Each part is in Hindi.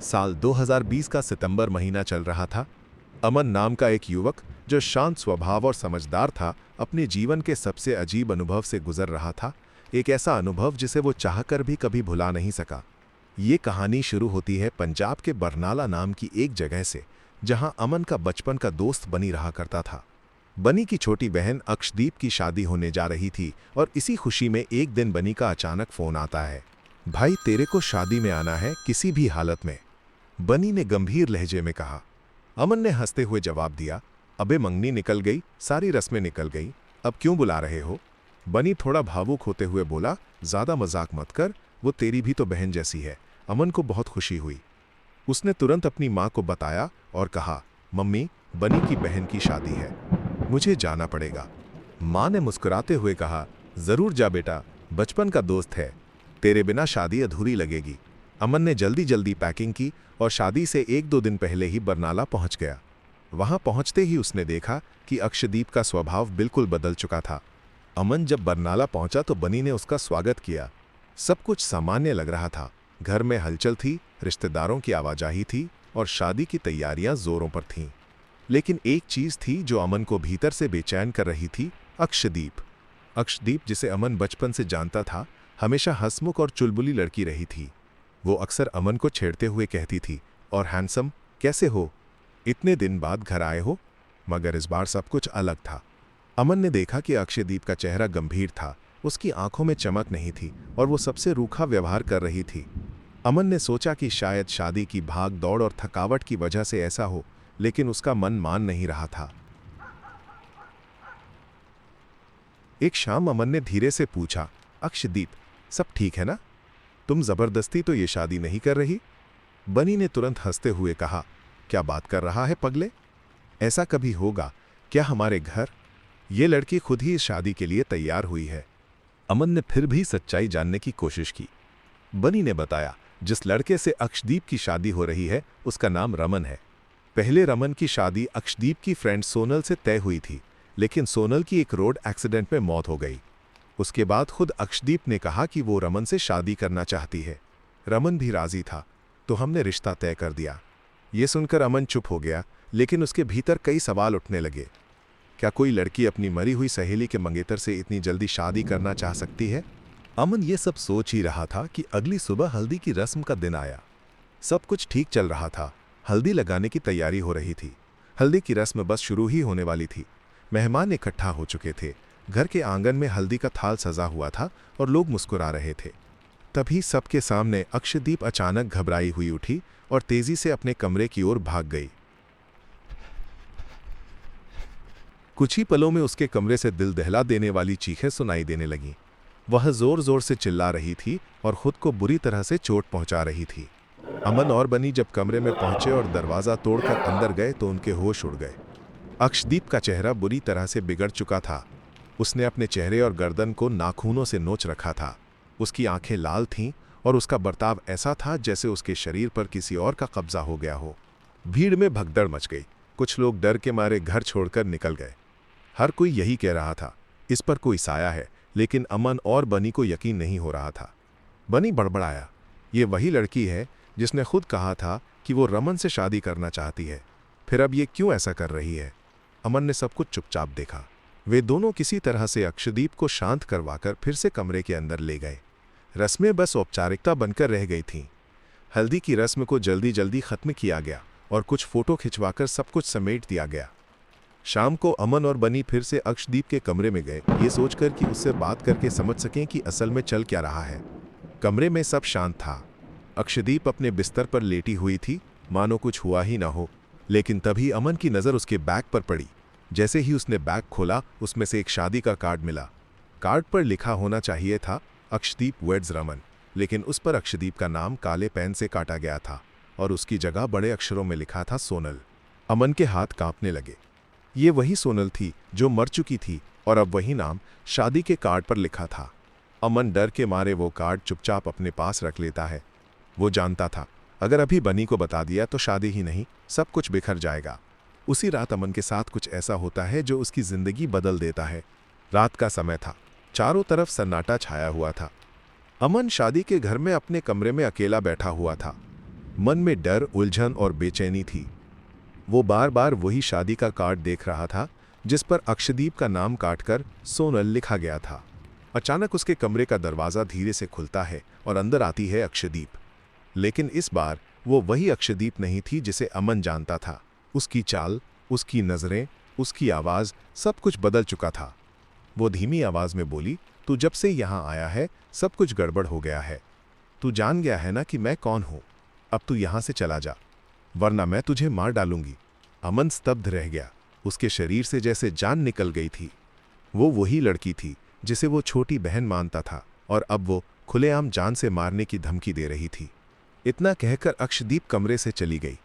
साल 2020 का सितंबर महीना चल रहा था। अमन नाम का एक युवक जो शांत स्वभाव और समझदार था, अपने जीवन के सबसे अजीब अनुभव से गुजर रहा था। एक ऐसा अनुभव जिसे वो चाहकर भी कभी भुला नहीं सका। ये कहानी शुरू होती है पंजाब के बरनाला नाम की एक जगह से, जहां अमन का बचपन का दोस्त बनी रहा करता था। बनी की छोटी बहन अक्षदीप की शादी होने जा रही थी और इसी खुशी में एक दिन बनी का अचानक फोन आता है, भाई तेरे को शादी में आना है किसी भी हालत में। बनी ने गंभीर लहजे में कहा। अमन ने हंसते हुए जवाब दिया, अबे मंगनी निकल गई, सारी रस्में निकल गई, अब क्यों बुला रहे हो। बनी थोड़ा भावुक होते हुए बोला, ज्यादा मजाक मत कर, वो तेरी भी तो बहन जैसी है। अमन को बहुत खुशी हुई। उसने तुरंत अपनी माँ को बताया और कहा, मम्मी बनी की बहन की शादी है, मुझे जाना पड़ेगा। माँ ने मुस्कुराते हुए कहा, जरूर जा बेटा, बचपन का दोस्त है, तेरे बिना शादी अधूरी लगेगी। अमन ने जल्दी जल्दी पैकिंग की और शादी से 1-2 दिन पहले ही बरनाला पहुंच गया। वहां पहुंचते ही उसने देखा कि अक्षदीप का स्वभाव बिल्कुल बदल चुका था। अमन जब बरनाला पहुंचा तो बनी ने उसका स्वागत किया। सब कुछ सामान्य लग रहा था। घर में हलचल थी, रिश्तेदारों की आवाजाही थी और शादी की तैयारियां जोरों पर थीं। लेकिन एक चीज थी जो अमन को भीतर से बेचैन कर रही थी, अक्षदीप। अक्षदीप, जिसे अमन बचपन से जानता था, हमेशा हंसमुख और चुलबुली लड़की रही थी। वो अक्सर अमन को छेड़ते हुए कहती थी, और हैंडसम, कैसे हो, इतने दिन बाद घर आए हो। मगर इस बार सब कुछ अलग था। अमन ने देखा कि अक्षदीप का चेहरा गंभीर था, उसकी आंखों में चमक नहीं थी और वो सबसे रूखा व्यवहार कर रही थी। अमन ने सोचा कि शायद शादी की भाग दौड़ और थकावट की वजह से ऐसा हो, लेकिन उसका मन मान नहीं रहा था। एक शाम अमन ने धीरे से पूछा, अक्षदीप, सब ठीक है ना? तुम जबरदस्ती तो ये शादी नहीं कर रही? बनी ने तुरंत हंसते हुए कहा, क्या बात कर रहा है पगले, ऐसा कभी होगा क्या हमारे घर? ये लड़की खुद ही इस शादी के लिए तैयार हुई है। अमन ने फिर भी सच्चाई जानने की कोशिश की। बनी ने बताया, जिस लड़के से अक्षदीप की शादी हो रही है उसका नाम रमन है। पहले रमन की शादी अक्षदीप की फ्रेंड सोनल से तय हुई थी, लेकिन सोनल की एक रोड एक्सीडेंट में मौत हो गई। उसके बाद खुद अक्षदीप ने कहा कि वो रमन से शादी करना चाहती है। रमन भी राजी था, तो हमने रिश्ता तय कर दिया। ये सुनकर अमन चुप हो गया, लेकिन उसके भीतर कई सवाल उठने लगे। क्या कोई लड़की अपनी मरी हुई सहेली के मंगेतर से इतनी जल्दी शादी करना चाह सकती है? अमन ये सब सोच ही रहा था कि अगली सुबह हल्दी की रस्म का दिन आया। सब कुछ ठीक चल रहा था। हल्दी लगाने की तैयारी हो रही थी। हल्दी की रस्म बस शुरू ही होने वाली थी। मेहमान इकट्ठा हो चुके थे। घर के आंगन में हल्दी का थाल सजा हुआ था और लोग मुस्कुरा रहे थे। तभी सबके सामने अक्षदीप अचानक घबराई हुई उठी और तेजी से अपने कमरे की ओर भाग गई। कुछ ही पलों में उसके कमरे से दिल दहला देने वाली चीखें सुनाई देने लगीं। वह जोर जोर से चिल्ला रही थी और खुद को बुरी तरह से चोट पहुंचा रही थी। अमन और बनी जब कमरे में पहुंचे और दरवाजा तोड़कर अंदर गए तो उनके होश उड़ गए। अक्षदीप का चेहरा बुरी तरह से बिगड़ चुका था। उसने अपने चेहरे और गर्दन को नाखूनों से नोच रखा था। उसकी आंखें लाल थीं और उसका बर्ताव ऐसा था जैसे उसके शरीर पर किसी और का कब्जा हो गया हो। भीड़ में भगदड़ मच गई। कुछ लोग डर के मारे घर छोड़कर निकल गए। हर कोई यही कह रहा था, इस पर कोई साया है, लेकिन अमन और बनी को यकीन नहीं हो रहा था। बनी बड़बड़ाया, ये वही लड़की है जिसने खुद कहा था कि वो रमन से शादी करना चाहती है, फिर अब ये क्यों ऐसा कर रही है? अमन ने सब कुछ चुपचाप देखा। वे दोनों किसी तरह से अक्षदीप को शांत करवाकर फिर से कमरे के अंदर ले गए। रस्में बस औपचारिकता बनकर रह गई थीं। हल्दी की रस्म को जल्दी जल्दी खत्म किया गया और कुछ फोटो खिंचवाकर सब कुछ समेट दिया गया। शाम को अमन और बनी फिर से अक्षदीप के कमरे में गए, ये सोचकर कि उससे बात करके समझ सकें कि असल में चल क्या रहा है। कमरे में सब शांत था। अक्षदीप अपने बिस्तर पर लेटी हुई थी, मानो कुछ हुआ ही ना हो। लेकिन तभी अमन की नज़र उसके बैग पर पड़ी। जैसे ही उसने बैग खोला, उसमें से एक शादी का कार्ड मिला। कार्ड पर लिखा होना चाहिए था, अक्षदीप वेड्स रमन, लेकिन उस पर अक्षदीप का नाम काले पेन से काटा गया था और उसकी जगह बड़े अक्षरों में लिखा था सोनल। अमन के हाथ कांपने लगे। ये वही सोनल थी जो मर चुकी थी और अब वही नाम शादी के कार्ड पर लिखा था। अमन डर के मारे वो कार्ड चुपचाप अपने पास रख लेता है। वो जानता था, अगर अभी बनी को बता दिया तो शादी ही नहीं, सब कुछ बिखर जाएगा। उसी रात अमन के साथ कुछ ऐसा होता है जो उसकी जिंदगी बदल देता है। रात का समय था। चारों तरफ सन्नाटा छाया हुआ था। अमन शादी के घर में अपने कमरे में अकेला बैठा हुआ था। मन में डर, उलझन और बेचैनी थी। वो बार बार वही शादी का कार्ड देख रहा था जिस पर अक्षदीप का नाम काटकर सोनल लिखा गया था। अचानक उसके कमरे का दरवाज़ा धीरे से खुलता है और अंदर आती है अक्षदीप। लेकिन इस बार वो वही अक्षदीप नहीं थी जिसे अमन जानता था। उसकी चाल, उसकी नज़रें, उसकी आवाज़, सब कुछ बदल चुका था। वो धीमी आवाज़ में बोली, तू जब से यहाँ आया है सब कुछ गड़बड़ हो गया है। तू जान गया है ना कि मैं कौन हूँ। अब तू यहाँ से चला जा, वरना मैं तुझे मार डालूंगी। अमन स्तब्ध रह गया। उसके शरीर से जैसे जान निकल गई थी। वो वही लड़की थी जिसे वो छोटी बहन मानता था और अब वो खुलेआम जान से मारने की धमकी दे रही थी। इतना कहकर अक्षदीप कमरे से चली गई।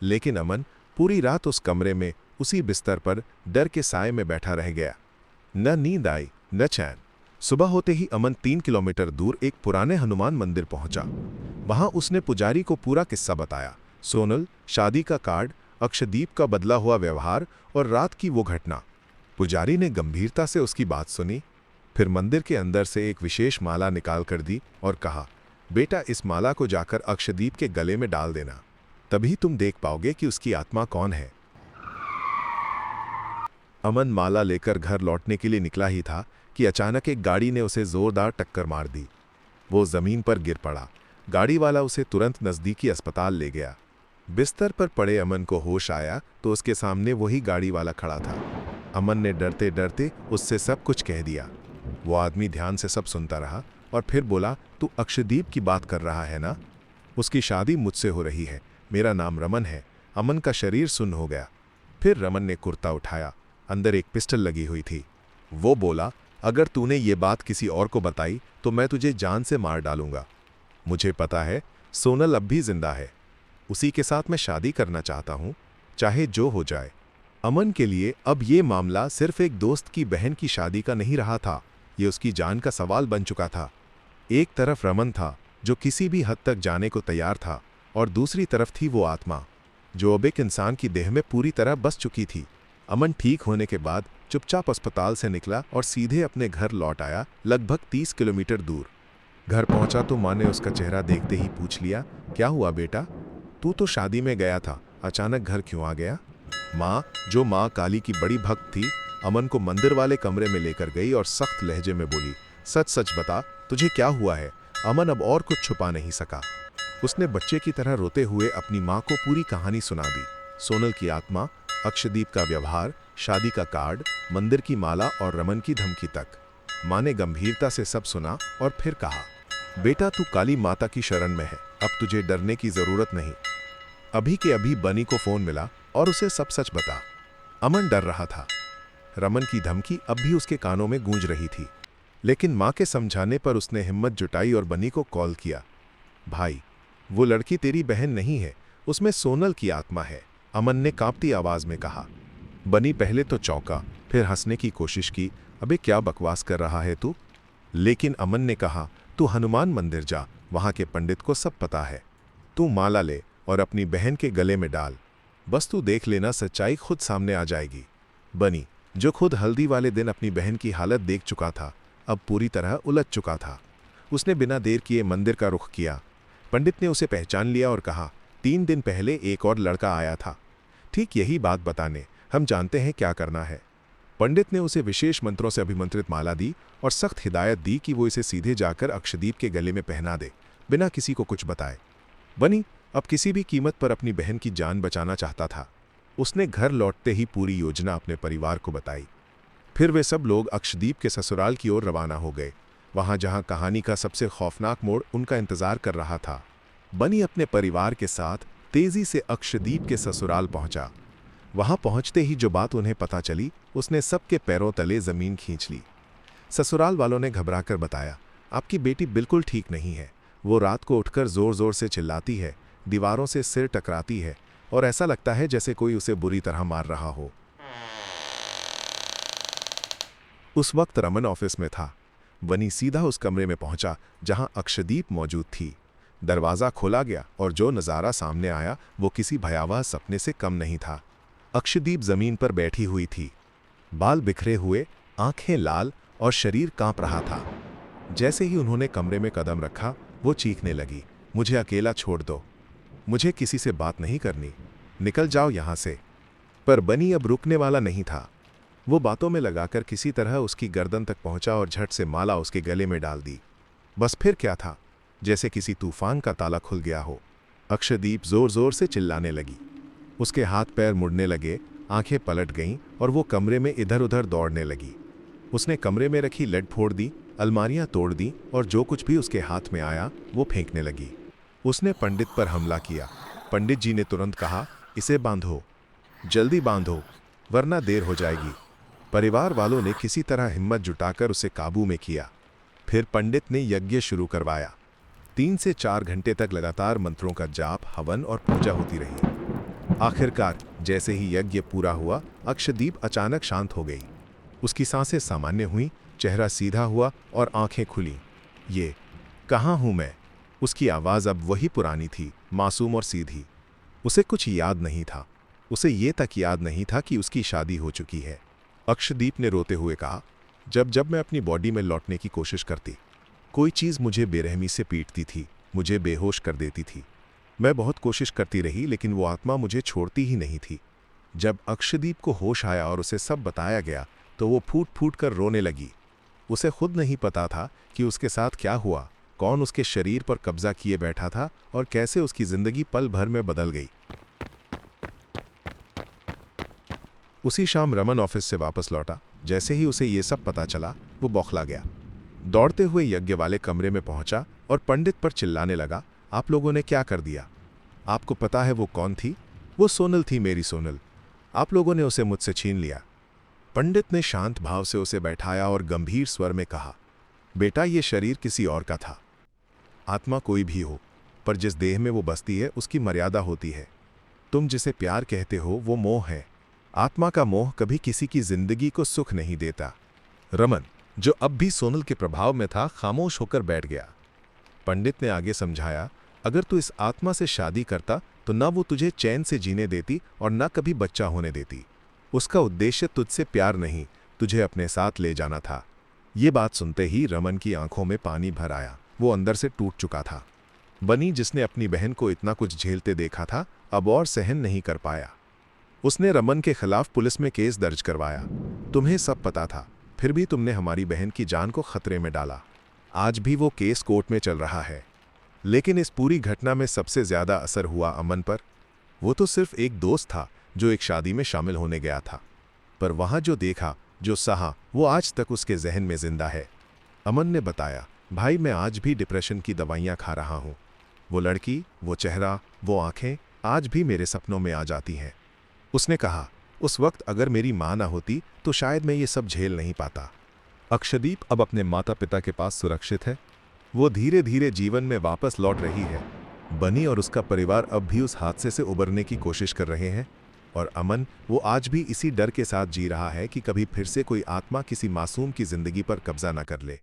लेकिन अमन पूरी रात उस कमरे में उसी बिस्तर पर डर के साए में बैठा रह गया। न नींद आई न चैन। सुबह होते ही अमन 3 किलोमीटर दूर एक पुराने हनुमान मंदिर पहुंचा। वहां उसने पुजारी को पूरा किस्सा बताया। सोनल, शादी का कार्ड, अक्षदीप का बदला हुआ व्यवहार और रात की वो घटना। पुजारी ने गंभीरता से उसकी बात सुनी, फिर मंदिर के अंदर से एक विशेष माला निकाल कर दी और कहा, बेटा इस माला को जाकर अक्षदीप के गले में डाल देना, तभी तुम देख पाओगे कि उसकी आत्मा कौन है। अमन माला लेकर घर लौटने के लिए निकला ही था कि अचानक एक गाड़ी ने उसे जोरदार टक्कर मार दी। वो जमीन पर गिर पड़ा। गाड़ी वाला उसे तुरंत नजदीकी अस्पताल ले गया। बिस्तर पर पड़े अमन को होश आया तो उसके सामने वही गाड़ी वाला खड़ा था। अमन ने डरते डरते उससे सब कुछ कह दिया। वो आदमी ध्यान से सब सुनता रहा और फिर बोला, तू अक्षदीप की बात कर रहा है ना? उसकी शादी मुझसे हो रही है। मेरा नाम रमन है। अमन का शरीर सुन्न हो गया। फिर रमन ने कुर्ता उठाया। अंदर एक पिस्टल लगी हुई थी। वो बोला, अगर तूने ये बात किसी और को बताई तो मैं तुझे जान से मार डालूंगा। मुझे पता है सोनल अब भी जिंदा है। उसी के साथ मैं शादी करना चाहता हूं, चाहे जो हो जाए। अमन के लिए अब ये मामला सिर्फ एक दोस्त की बहन की शादी का नहीं रहा था, ये उसकी जान का सवाल बन चुका था। एक तरफ रमन था जो किसी भी हद तक जाने को तैयार था और दूसरी तरफ थी वो आत्मा जो अब एक इंसान की देह में पूरी तरह बस चुकी थी। अमन ठीक होने के बाद चुपचाप अस्पताल से निकला और सीधे अपने घर लौट आया, लगभग 30 किलोमीटर दूर। घर पहुंचा तो माँ ने उसका चेहरा देखते ही पूछ लिया, क्या हुआ बेटा? तू तो शादी में गया था, अचानक घर क्यों आ गया? माँ, जो माँ काली की बड़ी भक्त थी, अमन को मंदिर वाले कमरे में लेकर गई और सख्त लहजे में बोली, सच सच बता, तुझे क्या हुआ है? अमन अब और कुछ छुपा नहीं सका। उसने बच्चे की तरह रोते हुए अपनी माँ को पूरी कहानी सुना दी। सोनल की आत्मा, अक्षदीप का व्यवहार, शादी का कार्ड, मंदिर की माला और रमन की धमकी तक। माँ ने गंभीरता से सब सुना और फिर कहा, बेटा तू काली माता की शरण में है, अब तुझे डरने की जरूरत नहीं। अभी के अभी बनी को फोन मिला और उसे सब सच बता। अमन डर रहा था। रमन की धमकी अब भी उसके कानों में गूंज रही थी, लेकिन माँ के समझाने पर उसने हिम्मत जुटाई और बनी को कॉल किया। भाई, वो लड़की तेरी बहन नहीं है, उसमें सोनल की आत्मा है, अमन ने कांपती आवाज में कहा। बनी पहले तो चौंका, फिर हंसने की कोशिश की, अबे क्या बकवास कर रहा है तू? लेकिन अमन ने कहा, तू हनुमान मंदिर जा, वहां के पंडित को सब पता है। तू माला ले और अपनी बहन के गले में डाल, बस तू देख लेना, सच्चाई खुद सामने आ जाएगी। बनी, जो खुद हल्दी वाले दिन अपनी बहन की हालत देख चुका था, अब पूरी तरह उलझ चुका था। उसने बिना देर किए मंदिर का रुख किया। पंडित ने उसे पहचान लिया और कहा, 3 दिन पहले एक और लड़का आया था, ठीक यही बात बताने, हम जानते हैं क्या करना है। पंडित ने उसे विशेष मंत्रों से अभिमंत्रित माला दी और सख्त हिदायत दी कि वो इसे सीधे जाकर अक्षदीप के गले में पहना दे, बिना किसी को कुछ बताए। बनी अब किसी भी कीमत पर अपनी बहन की जान बचाना चाहता था। उसने घर लौटते ही पूरी योजना अपने परिवार को बताई। फिर वे सब लोग अक्षदीप के ससुराल की ओर रवाना हो गए, वहां जहां कहानी का सबसे खौफनाक मोड़ उनका इंतजार कर रहा था। बनी अपने परिवार के साथ तेजी से अक्षदीप के ससुराल पहुंचा। वहां पहुंचते ही जो बात उन्हें पता चली, उसने सबके पैरों तले जमीन खींच ली। ससुराल वालों ने घबराकर बताया, आपकी बेटी बिल्कुल ठीक नहीं है। वो रात को उठकर जोर जोर से चिल्लाती है, दीवारों से सिर टकराती है और ऐसा लगता है जैसे कोई उसे बुरी तरह मार रहा हो। उस वक्त रमन ऑफिस में था। बनी सीधा उस कमरे में पहुंचा जहां अक्षदीप मौजूद थी। दरवाजा खोला गया और जो नज़ारा सामने आया वो किसी भयावह सपने से कम नहीं था। अक्षदीप जमीन पर बैठी हुई थी, बाल बिखरे हुए, आंखें लाल और शरीर कांप रहा था। जैसे ही उन्होंने कमरे में कदम रखा, वो चीखने लगी, मुझे अकेला छोड़ दो। मुझे किसी से बात नहीं करनी, निकल जाओ यहां से। पर बनी अब रुकने वाला नहीं था। वो बातों में लगाकर किसी तरह उसकी गर्दन तक पहुंचा और झट से माला उसके गले में डाल दी। बस फिर क्या था, जैसे किसी तूफान का ताला खुल गया हो। अक्षदीप जोर जोर से चिल्लाने लगी। उसके हाथ पैर मुड़ने लगे, आंखें पलट गईं और वो कमरे में इधर उधर दौड़ने लगी। उसने कमरे में रखी लेड फोड़ दी, अलमारियां तोड़ दी और जो कुछ भी उसके हाथ में आया वो फेंकने लगी। उसने पंडित पर हमला किया। पंडित जी ने तुरंत कहा, इसे बांधो, जल्दी बांधो, वरना देर हो जाएगी। परिवार वालों ने किसी तरह हिम्मत जुटाकर उसे काबू में किया। फिर पंडित ने यज्ञ शुरू करवाया। 3 से 4 घंटे तक लगातार मंत्रों का जाप, हवन और पूजा होती रही। आखिरकार जैसे ही यज्ञ पूरा हुआ, अक्षदीप अचानक शांत हो गई। उसकी सांसें सामान्य हुईं, चेहरा सीधा हुआ और आंखें खुली। ये कहाँ हूं मैं? उसकी आवाज़ अब वही पुरानी थी, मासूम और सीधी। उसे कुछ याद नहीं था। उसे ये तक याद नहीं था कि उसकी शादी हो चुकी है। अक्षदीप ने रोते हुए कहा, जब जब मैं अपनी बॉडी में लौटने की कोशिश करती, कोई चीज़ मुझे बेरहमी से पीटती थी, मुझे बेहोश कर देती थी। मैं बहुत कोशिश करती रही, लेकिन वो आत्मा मुझे छोड़ती ही नहीं थी। जब अक्षदीप को होश आया और उसे सब बताया गया, तो वो फूट फूट कर रोने लगी। उसे खुद नहीं पता था कि उसके साथ क्या हुआ, कौन उसके शरीर पर कब्जा किए बैठा था और कैसे उसकी जिंदगी पल भर में बदल गई। उसी शाम रमन ऑफिस से वापस लौटा। जैसे ही उसे ये सब पता चला, वो बौखला गया। दौड़ते हुए यज्ञ वाले कमरे में पहुंचा और पंडित पर चिल्लाने लगा, आप लोगों ने क्या कर दिया? आपको पता है वो कौन थी? वो सोनल थी, मेरी सोनल। आप लोगों ने उसे मुझसे छीन लिया। पंडित ने शांत भाव से उसे बैठाया और गंभीर स्वर में कहा, बेटा, ये शरीर किसी और का था। आत्मा कोई भी हो, पर जिस देह में वो बसती है उसकी मर्यादा होती है। तुम जिसे प्यार कहते हो वो मोह है। आत्मा का मोह कभी किसी की जिंदगी को सुख नहीं देता। रमन, जो अब भी सोनल के प्रभाव में था, खामोश होकर बैठ गया। पंडित ने आगे समझाया, अगर तू इस आत्मा से शादी करता तो न वो तुझे चैन से जीने देती और न कभी बच्चा होने देती। उसका उद्देश्य तुझसे प्यार नहीं, तुझे अपने साथ ले जाना था। ये बात सुनते ही रमन की आंखों में पानी भर आया। वो अंदर से टूट चुका था। बनी, जिसने अपनी बहन को इतना कुछ झेलते देखा था, अब और सहन नहीं कर पाया। उसने रमन के खिलाफ पुलिस में केस दर्ज करवाया। तुम्हें सब पता था, फिर भी तुमने हमारी बहन की जान को खतरे में डाला। आज भी वो केस कोर्ट में चल रहा है। लेकिन इस पूरी घटना में सबसे ज्यादा असर हुआ अमन पर। वो तो सिर्फ एक दोस्त था जो एक शादी में शामिल होने गया था, पर वहां जो देखा, जो सहा, वो आज तक उसके जहन में जिंदा है। अमन ने बताया, भाई, मैं आज भी डिप्रेशन की दवाइयां खा रहा हूं। वो लड़की, वो चेहरा, वो आंखें आज भी मेरे सपनों में आ जाती हैं। उसने कहा, उस वक्त अगर मेरी मां ना होती तो शायद मैं ये सब झेल नहीं पाता। अक्षदीप अब अपने माता पिता के पास सुरक्षित है। वो धीरे धीरे जीवन में वापस लौट रही है। बनी और उसका परिवार अब भी उस हादसे से उबरने की कोशिश कर रहे हैं। और अमन, वो आज भी इसी डर के साथ जी रहा है कि कभी फिर से कोई आत्मा किसी मासूम की जिंदगी पर कब्जा ना कर ले।